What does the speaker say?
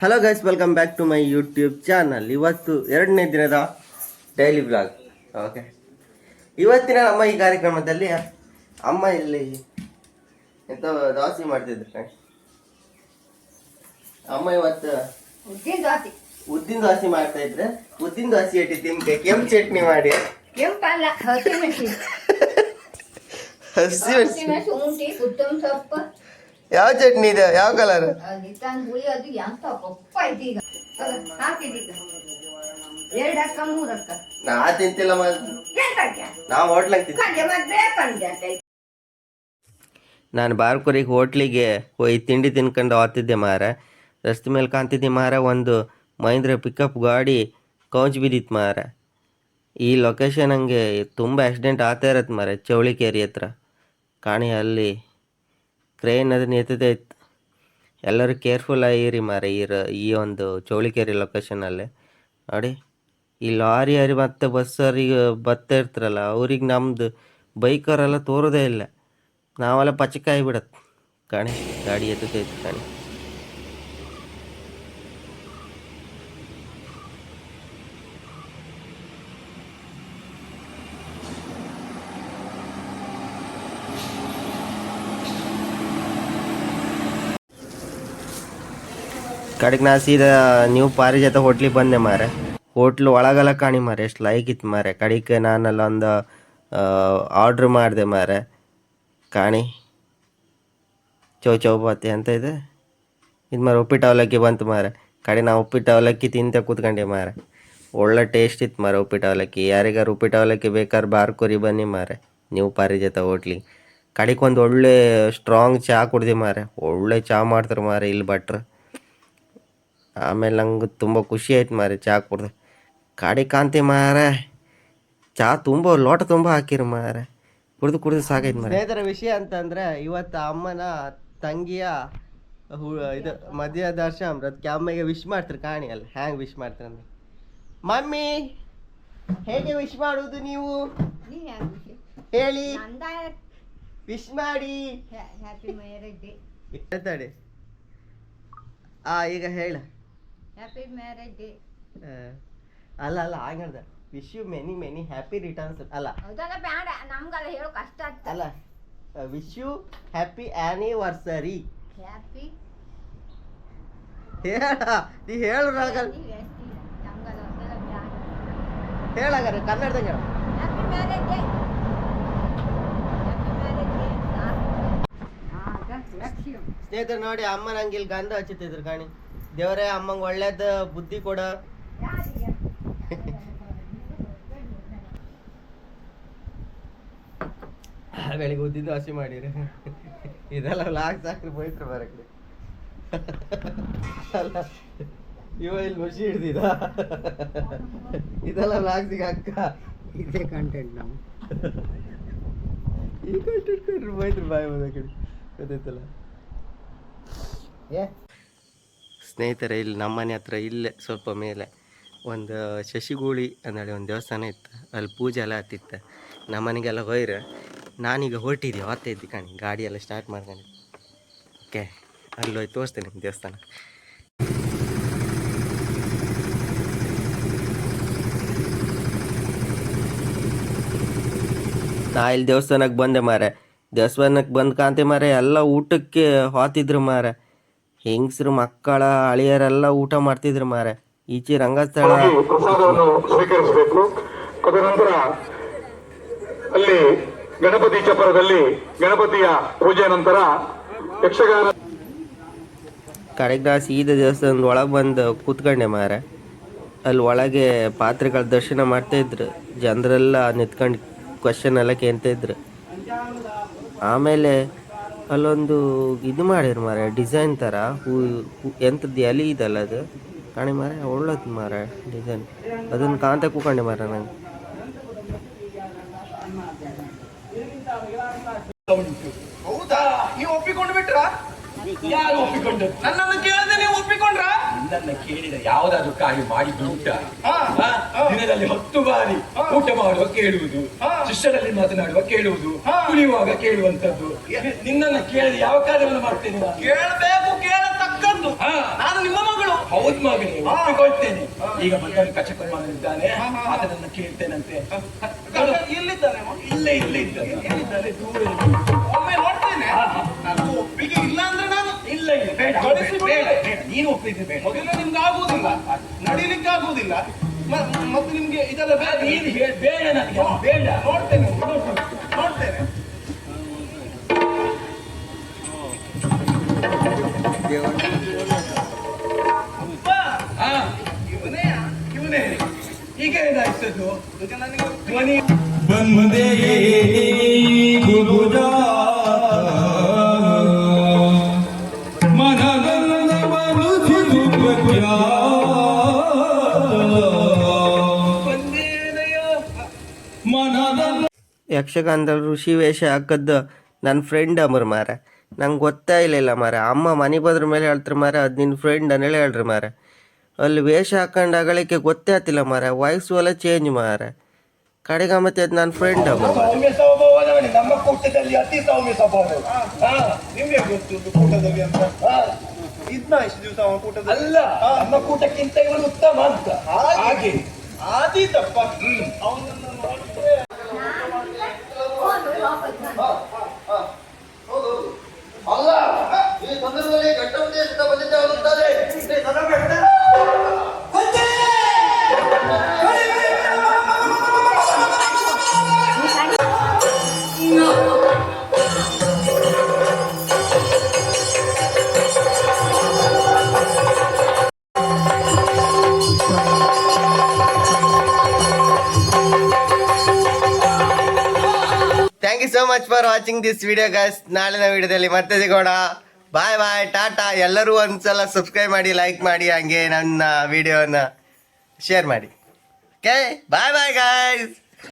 Hello guys, welcome back to my YouTube channel. ಇವತ್ತು 2ನೇ ದಿನದ ಡೈಲಿ ಬ್ಲಾಗ್. ಓಕೆ, ಇವತ್ತಿನ ನಮ್ಮ ಈ ಕಾರ್ಯಕ್ರಮದಲ್ಲಿ ಅಮ್ಮ ಇಲ್ಲಿ ಎಂತ ದೋಸೆ ಮಾಡ್ತಿದ್ರು. ಅಮ್ಮ ಇವತ್ತು ಉದ್ದಿನ ದೋಸೆ ಮಾಡ್ತಾ ಇದ್ರೆ, ಉದ್ದಿನ ದೋಸೆ ಇಟ್ಟು ತಿನ್ಕೆ ಕೆಂಪು ಚಟ್ನಿ ಮಾಡಿ. ಯಾವ ಚಟ್ನಿ ಇದೆ? ಯಾವ ಕಲರ್? ನಾ ತಿಂತಿಲ್ಲ, ನಾವು ಹೋಟ್ಲಾಗ ನಾನು ಬಾರ್ಕೂರಿಗೆ ಹೋಟ್ಲಿಗೆ ಹೋಗಿ ತಿಂಡಿ ತಿನ್ಕೊಂಡು ಹೋಗ್ತಿದ್ದೆ ಮಾರ. ರಸ್ತೆ ಮೇಲೆ ಕಾಣ್ತಿದ್ದೆ ಮಾರ, ಒಂದು ಮಹೀಂದ್ರ ಪಿಕಪ್ ಗಾಡಿ ಕೌಚ್ ಬಿದ್ದಿತ್ತು ಮಾರ. ಈ ಲೊಕೇಶನ್ ಹಂಗೆ ತುಂಬ ಆಕ್ಸಿಡೆಂಟ್ ಆಗ್ತಾ ಇರತ್ತೆ ಮಾರ. ಚೌಳಿಕೇರಿ ಹತ್ರ ಕಾಣಿ, ಅಲ್ಲಿ ಕ್ರೇನ್ ಅದನ್ನ ಎತ್ತದೆ ಇತ್ತು. ಎಲ್ಲರೂ ಕೇರ್ಫುಲ್ ಆಗಿರಿ ಮಾರ. ಈ ಒಂದು ಚೌಳಿಕೇರಿ ಲೊಕೇಶನಲ್ಲಿ ನೋಡಿ, ಈ ಲಾರಿ ಹರಿ ಮತ್ತು ಬಸ್ಸರಿಗೆ ಬರ್ತಾ ಇರ್ತಾರಲ್ಲ, ಅವ್ರಿಗೆ ನಮ್ಮದು ಬೈಕವರೆಲ್ಲ ತೋರೋದೇ ಇಲ್ಲ. ನಾವೆಲ್ಲ ಪಚಕಾಯಿ ಬಿಡತ್ತೆ ಕಾಣಿ, ಗಾಡಿ ಎತ್ತೈತೆ ಕಾಣಿ. ಕಡೆಗೆ ನಾ ಸೀದಾ ನೀವು ಪಾರಿಜಾತ ಹೋಟ್ಲಿಗೆ ಬಂದೆ ಮಾರೆ. ಹೋಟ್ಲು ಒಳಗೆಲ್ಲ ಕಾಣಿ ಮಾರೆ, ಎಷ್ಟು ಲೈಕ್ ಇತ್ತು ಮಾರೆ. ಕಡೆಗೆ ನಾನೆಲ್ಲ ಒಂದು ಆರ್ಡ್ರ್ ಮಾಡಿದೆ ಮಾರೆ. ಕಾಣಿ ಚೌಚೌಬಾತಿ ಅಂತ ಇದೆ ಇದು ಮಾರೆ. ಉಪ್ಪಿಟ್ಟು ಅವಲಕ್ಕಿ ಬಂತು ಮಾರೆ. ಕಡೆ ನಾವು ಉಪ್ಪಿಟ್ಟು ಅವಲಕ್ಕಿ ತಿಂತ ಕೂತ್ಕೊಂಡೆ ಮಾರೆ. ಒಳ್ಳೆ ಟೇಸ್ಟ್ ಇತ್ತು ಮಾರೆ ಉಪ್ಪಿಟ್ಟು ಅವಲಕ್ಕಿ. ಯಾರಿಗಾರು ಉಪ್ಪಿಟ್ಟು ಅವಲಕ್ಕಿ ಬೇಕಾದ್ರೆ ಬಾರ್ಕೋರಿ ಬನ್ನಿ ಮಾರೆ ನೀವು ಪಾರಿಜಾತ ಹೋಟ್ಲಿಗೆ. ಕಡೆಗೆ ಒಂದು ಒಳ್ಳೆ ಸ್ಟ್ರಾಂಗ್ ಚಹಾ ಕುಡ್ದೆ ಮಾರೆ. ಒಳ್ಳೆ ಚಹಾ ಮಾಡ್ತಾರೆ ಮಾರೆ ಇಲ್ಲಿ ಭಟ್ರು. ಆಮೇಲೆ ನಂಗೆ ತುಂಬ ಖುಷಿ ಆಯ್ತು ಮಾರೆ ಚಹಾ ಕುಡ್ದು. ಕಾಡಿ ಕಾಂತಿ ಮಾರೆ, ಚಹಾ ತುಂಬ ಲೋಟ ತುಂಬ ಹಾಕಿರು ಮಾರೆ. ಕುಡ್ದು ಸಾಕೈತೆ ಮಾರೆ. ಸ್ನೇಹಿತರ ವಿಷಯ ಅಂತಂದರೆ, ಇವತ್ತು ಅಮ್ಮನ ತಂಗಿಯ ಇದು ಮದುವೆ ಅದಕ್ಕೆ ಅಮ್ಮಗೆ ವಿಶ್ ಮಾಡ್ತಾರೆ. ಕಾಣಿ ಅಲ್ಲಿ ಹ್ಯಾಂಗೆ ವಿಶ್ ಮಾಡ್ತಾರೆ ಅಂದ್ರೆ, ಮಮ್ಮಿ ಹೇಗೆ ವಿಶ್ ಮಾಡುವುದು ನೀವು ಹೇಳಿ, ವಿಶ್ ಮಾಡಿ ಹೇಳ್ತಾಡಿ. ಈಗ ಹೇಳ, ಹ್ಯಾಪಿ ಮ್ಯಾರೇಜ್ ಡೇ. ಅಲ್ಲ ಹಂಗದ, wish you many many happy returns ಅಲ್ಲ. ಅದೆಲ್ಲ ಬೇಡ, ನಮ್ಗೆಲ್ಲ ಹೇಳೋ ಕಷ್ಟ ಆಗ್ತದೆ. ಅಲ್ಲ, wish you happy anniversary. Happy ಹೇಳ, ನೀ ಹೇಳಾಗ ಹೇಳಾಗಾರೆ ಕನ್ನಡದಾಗ ಹೇಳ. Happy marriage day. ಸ್ನೇಹಿತರು ನೋಡಿ, ಅಮ್ಮ ನಂಗೆ ಇಲ್ಲಿ ಗಂಧ ಹಚ್ಚುತ್ತಿದ್ರು ಕಾಣಿ. ದೇವರೇ ಅಮ್ಮಂಗೆ ಒಳ್ಳೇದು ಬುದ್ಧಿ ಕೊಡ. ಬೆಳಿಗ್ಗೆ ಉದ್ದಿದ್ದು ಹಸಿ ಮಾಡಿರಿ. ಇದೆಲ್ಲ ಲಾಕ್ ಸಾಕ್ರಿ ಬೈತ್ರಿ ಬರಕ್ರಿ. ಅಲ್ಲ ಇವ ಇಲ್ಲಿ ಖುಷಿ ಹಿಡ್ದಿದ, ಇದೆಲ್ಲ ಲಾಕ್ಸಿಗೆ ಅಕ್ಕ. ಇದೇ ಕಂಟೆಂಟ್ ನಾವು ಈ ಕಂಟೆಂಟ್ ಕೊಟ್ರಿ ಬೈತ್ರಿ ಬಾಯ್ ಹೋದ ಕಡೆ ಗೊತ್ತೈತಲ್ಲ. ಸ್ನೇಹಿತರೆ, ಇಲ್ಲಿ ನಮ್ಮನೆ ಹತ್ರ ಇಲ್ಲೇ ಸ್ವಲ್ಪ ಮೇಲೆ ಒಂದು ಶಶಿಗೂಳಿ ಅಂದೇಳಿ ಒಂದು ದೇವಸ್ಥಾನ ಇತ್ತು. ಅಲ್ಲಿ ಪೂಜೆ ಎಲ್ಲ ಆಗ್ತಿತ್ತು. ನಮ್ಮನೆಗೆಲ್ಲ ಹೋಯ್ರೆ ನಾನೀಗ ಹೊರಟಿದ್ದೆ, ಹೊತ್ತ ಇದ್ದೆ ಕಾಣಿ. ಗಾಡಿ ಎಲ್ಲ ಸ್ಟಾರ್ಟ್ ಮಾಡ್ಕೊಂಡಿದ್ದೆ. ಓಕೆ, ಅಲ್ಲಿ ಹೋಗಿ ತೋರಿಸ್ತೇನೆ ನಿಮ್ಮ ದೇವಸ್ಥಾನ. ನಾ ಇಲ್ಲಿ ದೇವಸ್ಥಾನಕ್ಕೆ ಬಂದೆ ಮಾರೆ. ದೇವಸ್ಥಾನಕ್ಕೆ ಬಂದು ಕಾಂತೆ ಮಾರೆ, ಎಲ್ಲ ಊಟಕ್ಕೆ ಹೋತಿದ್ರು ಮಾರೆ. ಹೆಂಗಸರು ಮಕ್ಕಳ ಅಳಿಯರೆಲ್ಲ ಊಟ ಮಾಡ್ತಿದ್ರು ಮಾರೆ. ಈಚೆ ರಂಗಸ್ಥಳ ಪ್ರಸಾದವನ್ನು ಸ್ವೀಕರಿಸಬೇಕು. ಅದನಂತರ ಅಲ್ಲಿ ಗಣಪತಿ ಚಪ್ಪರದಲ್ಲಿ ಗಣಪತಿಯ ಪೂಜೆ ನಂತರ ಯಕ್ಷಗಾನ. ಕಡೆಗೆ ನಾ ಸೀದಾ ದೇವಸ್ಥಾನದ ಒಳಗೆ ಬಂದು ಕೂತ್ಕೊಂಡೆ ಮಾರೆ. ಅಲ್ಲಿ ಒಳಗೆ ಪಾತ್ರೆಗಳ ದರ್ಶನ ಮಾಡ್ತಾಯಿದ್ರು. ಜನರೆಲ್ಲ ನಿಂತ್ಕೊಂಡು ಕ್ವಶನ್ ಎಲ್ಲ ಕೇಳ್ತಾಯಿದ್ರು. ಆಮೇಲೆ ಅಲ್ಲೊಂದು ಇದು ಮಾಡಿರು ಮಾರೆ, ಡಿಸೈನ್ ಥರ ಹೂ ಎಂಥದ್ದು ಎಲೆ ಇದಲ್ಲ ಅದು ಕಾಣಿ ಮಾರೆ. ಒಳ್ಳೇದು ಮಾರೆ ಡಿಸೈನ್. ಅದನ್ನು ಕಾಂತ ಕೂಕೊಂಡೆ ಮಾರೆ ನಂಗೆ. ಹೌದಾ, ನೀವು ಒಪ್ಪಿಕೊಂಡು ಬಿಟ್ರಾ? ಯಾರು ಒಪ್ಪಿಕೊಂಡು? ನನ್ನನ್ನು ಕೇಳದೆ ನೀವು ಒಪ್ಪಿಕೊಂಡ್ರ? ನನ್ನ ಕೇಳಿದ ಯಾವುದಾದ್ರೂ ಕಾರ್ಯ ಮಾಡಿದ್ದು ಊಟ ದಿನದಲ್ಲಿ 10 ಬಾರಿ ಊಟ ಮಾಡುವ ಕೇಳುವುದು, ಶಿಷ್ಯರಲ್ಲಿ ಮಾತನಾಡುವ ಕೇಳುವುದು, ಕುಣಿಯುವಾಗ ಕೇಳುವಂತದ್ದು. ನಿನ್ನನ್ನು ಕೇಳಿದ ಯಾವ ಕಾರ್ಯವನ್ನು ಮಾಡ್ತೇನೆ? ಕೇಳಬೇಕು, ಕೇಳತಕ್ಕದ್ದು. ನಾನು ನಿಮ್ಮ ಮಗಳು. ಹೌದು ಮಗನೇ, ಒಪ್ಪಿಕೊಳ್ತೇನೆ. ಈಗ ಬಂದ ಕಚಕುಮಾರನಿದ್ದಾನೆ, ಅದನ್ನ ಕೇಳ್ತೇನಂತೆ. ಎಲ್ಲಿದ್ದಾನೆ? ಇಲ್ಲೇ ಇದ್ದಾನೆ, ದೂರ. ಒಮ್ಮೆ ನೋಡ್ತೇನೆ. ನಾನು ಒಪ್ಪಿಗೆ ಇಲ್ಲ ಅಂದ್ರೆ ನಾನು ಇಲ್ಲ ಬೇಡ, ನೀನು ಒಪ್ಪಿದ್ರೆ ಬೇಡ. ಮೊದಲು ನಿಮ್ಗೆ ಆಗುವುದಿಲ್ಲ, ನಡೀಲಿಕ್ಕೆ ಆಗುವುದಿಲ್ಲ, ಮತ್ತೆ ನಿಮ್ಗೆ ಇದೆಲ್ಲ ಬೇಡ. ನೀನು ಬೇಡ, ನನಗೆ ಬೇಡ. ನೋಡ್ತೇನೆ. ಇವನೇ ಈಗ ಏನಾಯ್ತದ್ದು? ಧ್ವನಿ ಬಂದೇ ಗುರುಜಾ ಮನಗಲ್ಲವನು ಸಿಗುತ್ಯಾ ಮನಗಲ್ಲ. ಯಕ್ಷಗಾನದಲ್ಲಿ ಋಷಿ ವೇಷ ಹಾಕದ್ದು ನನ್ನ ಫ್ರೆಂಡ್ ಅಮರ್ ಮಾರ. ನಂಗೆ ಗೊತ್ತೇ ಇಲ್ಲ ಮಾರ. ಅಮ್ಮ ಮನೆ ಬದ್ರ ಮೇಲೆ ಹೇಳ್ತಾರೆ ಮಾರ, ಅದು ನಿನ್ನ ಫ್ರೆಂಡ್ ಅನ್ನೇಳಿ ಹೇಳ್ರಿ ಮಾರ. ಅಲ್ಲಿ ವೇಷ ಹಾಕೊಂಡು ಅಗಳಿಕೆ ಗೊತ್ತೇ ಆಗ್ತಿಲ್ಲ ಮಾರ, ವಾಯ್ಸು ಎಲ್ಲ ಚೇಂಜ್ ಮಾರ. ಕಡೆಗೆ ಮತ್ತೆ ಅದು ನನ್ನ ಫ್ರೆಂಡ್ ಅಮರ್. ಸೌಮ್ಯ ಸ್ವಭಾವದವನೇ, ನಮ್ಮ ಕೂಟದಲ್ಲಿ ಅತಿ ಸೌಮ್ಯ ಸ್ವಭಾವ. ನಿಮ್ಗೆ ಗೊತ್ತು ಕೂಟದಲ್ಲಿ ಅಂತ? ಇದ್ನ ಇಷ್ಟು ದಿವಸ ಅವನ ಕೂಟದಲ್ಲಿ ಅಲ್ಲ, ನಮ್ಮ ಕೂಟಕ್ಕಿಂತ ಇವನು ಉತ್ತಮ ಅಂತ. ಹಾಗೆ ಆದೀತಪ್ಪ. ಅವನನ್ನು ನೋಡಿದ್ರೆ ಅಲ್ಲ, ಈ ಸಂದರ್ಭದಲ್ಲಿ ಘಟ್ಟ ಉದ್ದೇಶದಿಂದ ಬಂದಿದ್ದೆ ಅವರುತ್ತಾರೆ. Thank you so much for watching this video guys. ನಾಳಿನ ವಿಡಿಯೋದಲ್ಲಿ ಮತ್ತೆ ಸಿಗೋಣ. ಬಾಯ್ ಬಾಯ್, ಟಾಟಾ. ಎಲ್ಲರೂ ಒಂದ್ಸಲ ಸಬ್ಸ್ಕ್ರೈಬ್ ಮಾಡಿ, ಲೈಕ್ ಮಾಡಿ, ಹಂಗೆ ನನ್ನ ವಿಡಿಯೋನ ಶೇರ್ ಮಾಡಿ. ಓಕೆ, ಬಾಯ್ ಬಾಯ್ ಗೈಸ್.